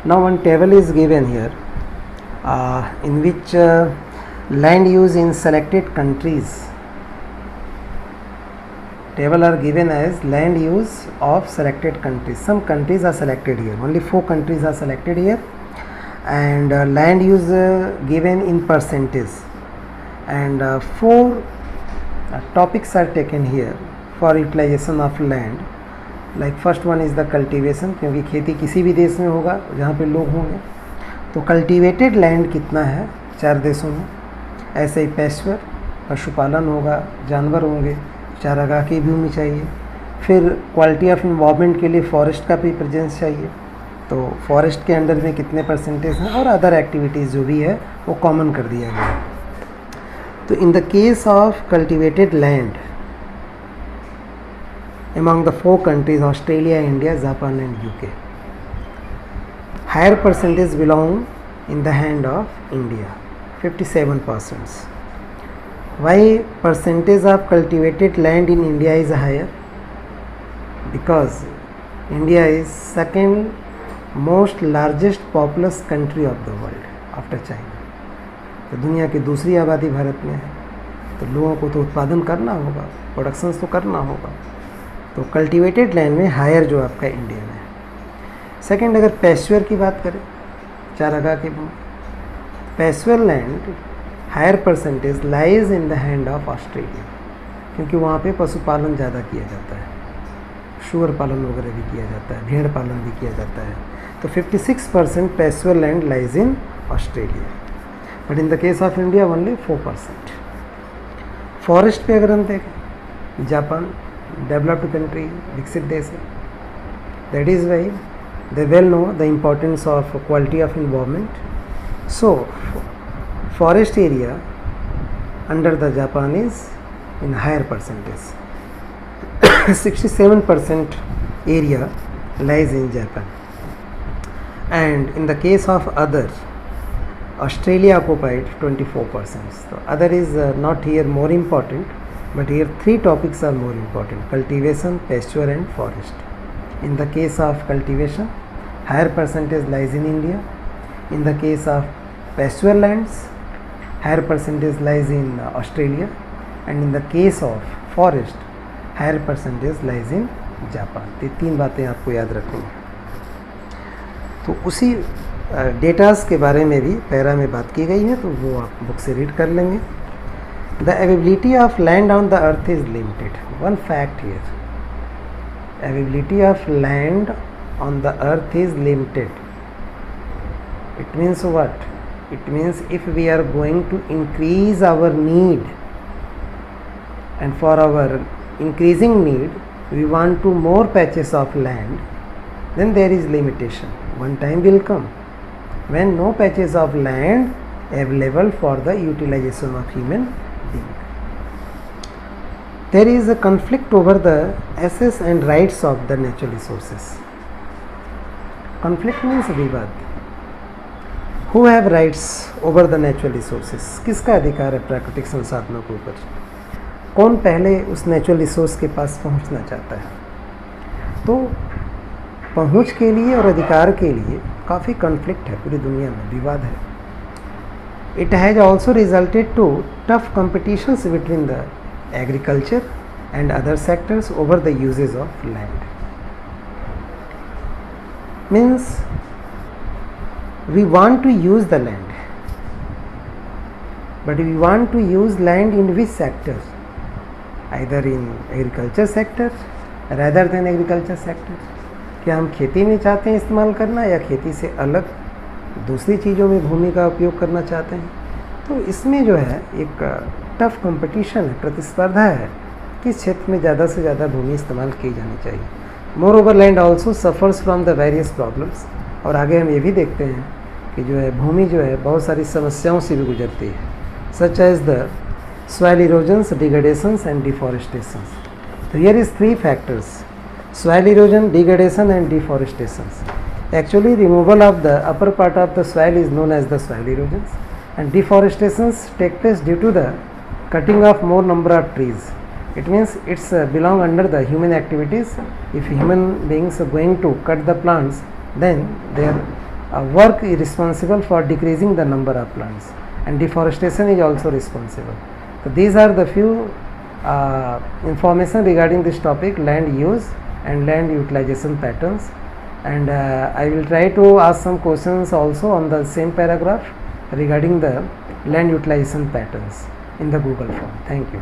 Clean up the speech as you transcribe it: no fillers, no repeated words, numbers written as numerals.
Now one table is given here in which land use in selected countries. Table are given as land use of selected countries. Some countries are selected here, only 4 countries are selected here, and land use given in percentage, and 4 topics are taken here for utilization of land. Like first one is the cultivation, क्योंकि खेती किसी भी देश में होगा जहाँ पे लोग होंगे, तो कल्टिवेटेड लैंड कितना है 4 देशों में. ऐसे ही पैश्वर, पशुपालन होगा, जानवर होंगे, चारागाह की भूमि चाहिए. फिर क्वालिटी ऑफ इन्वायरमेंट के लिए फॉरेस्ट का भी प्रेजेंस चाहिए, तो फॉरेस्ट के अंडर में कितने परसेंटेज हैं, और अदर एक्टिविटीज़ जो भी है वो कॉमन कर दिया गया. तो इन the case of cultivated land among the 4 countries, Australia, India, Japan and UK, higher percentage belong in the hand of India, 57%. Why percentage of cultivated land in India is higher? Because India is second most largest populous country of the world after China. तो दुनिया की दूसरी आबादी भारत में है, तो लोगों को तो उत्पादन करना होगा, प्रोडक्शंस तो करना होगा, तो कल्टिवेटेड लैंड में हायर जो आपका इंडिया में है. सेकंड, अगर पैश्योर की बात करें, चारागाह की भूमि, pasture land higher percentage lies in the hand of Australia, क्योंकि वहाँ पे पशुपालन ज़्यादा किया जाता है, शुअर पालन वगैरह भी किया जाता है, भेड़ पालन भी किया जाता है. तो 56% pasture land lies in Australia, but in the case of India only 4%. Forest पे अगर हम देखें, जापान डेवलप्ड कंट्री, विकसित देश है, that is why they well know the importance of quality of environment. So forest area under the Japan is in higher percentage. 67% area lies in Japan, and in the case of other, Australia occupied 24%. So other is not here more important, but here 3 topics are more important: cultivation, pasture and forest. In the case of cultivation, higher percentage lies in India. In the case of pasture lands, higher percentage lies in Australia, and in the case of forest, higher percentage lies in Japan. ये 3 बातें आपको याद रखनी है. तो उसी datas के बारे में भी पैरा में बात की गई है, तो वो आप बुक से रीड कर लेंगे. The availability of land on the earth is limited. One fact here, availability of land on the earth is limited. It means what? It means if we are going to increase our need, and for our increasing need we want to more patches of land, then there is limitation. One time will come when no patches of land available for the utilization of human being. There is a conflict over the access and rights of the natural resources. Conflict means विवाद. Who have rights over the natural resources? किसका अधिकार है प्राकृतिक संसाधनों के ऊपर? कौन पहले उस नेचुरल रिसोर्स के पास पहुंचना चाहता है? तो पहुंच के लिए और अधिकार के लिए काफ़ी कॉन्फ्लिक्ट है, पूरी दुनिया में विवाद है. It has also resulted to tough competitions between the agriculture and other sectors over the uses of land. Means we want to use the land, but we want to use land in which sector? Either in agriculture sector rather than agriculture sector. क्या हम खेती में चाहते हैं इस्तेमाल करना, या खेती से अलग दूसरी चीज़ों में भूमि का उपयोग करना चाहते हैं? तो इसमें जो है एक टफ कंपटीशन है, प्रतिस्पर्धा है, किस क्षेत्र में ज़्यादा से ज़्यादा भूमि इस्तेमाल की जानी चाहिए. More over land also suffers from the various problems. और आगे हम ये भी देखते हैं कि जो है भूमि जो है बहुत सारी समस्याओं से भी गुजरती है, such as the soil erosions, degradations and deforestations. So here is 3 factors: soil erosion, degradation and deforestations. Actually removal of the upper part of the soil is known as the soil erosions, and deforestations take place due to the cutting of more number of trees. It means it's belong under the human activities. If human beings are going to cut the plants, then their work is responsible for decreasing the number of plants, and deforestation is also responsible. So these are the few information regarding this topic, land use and land utilization patterns, and I will try to ask some questions also on the same paragraph regarding the land utilization patterns in the Google form. Thank you.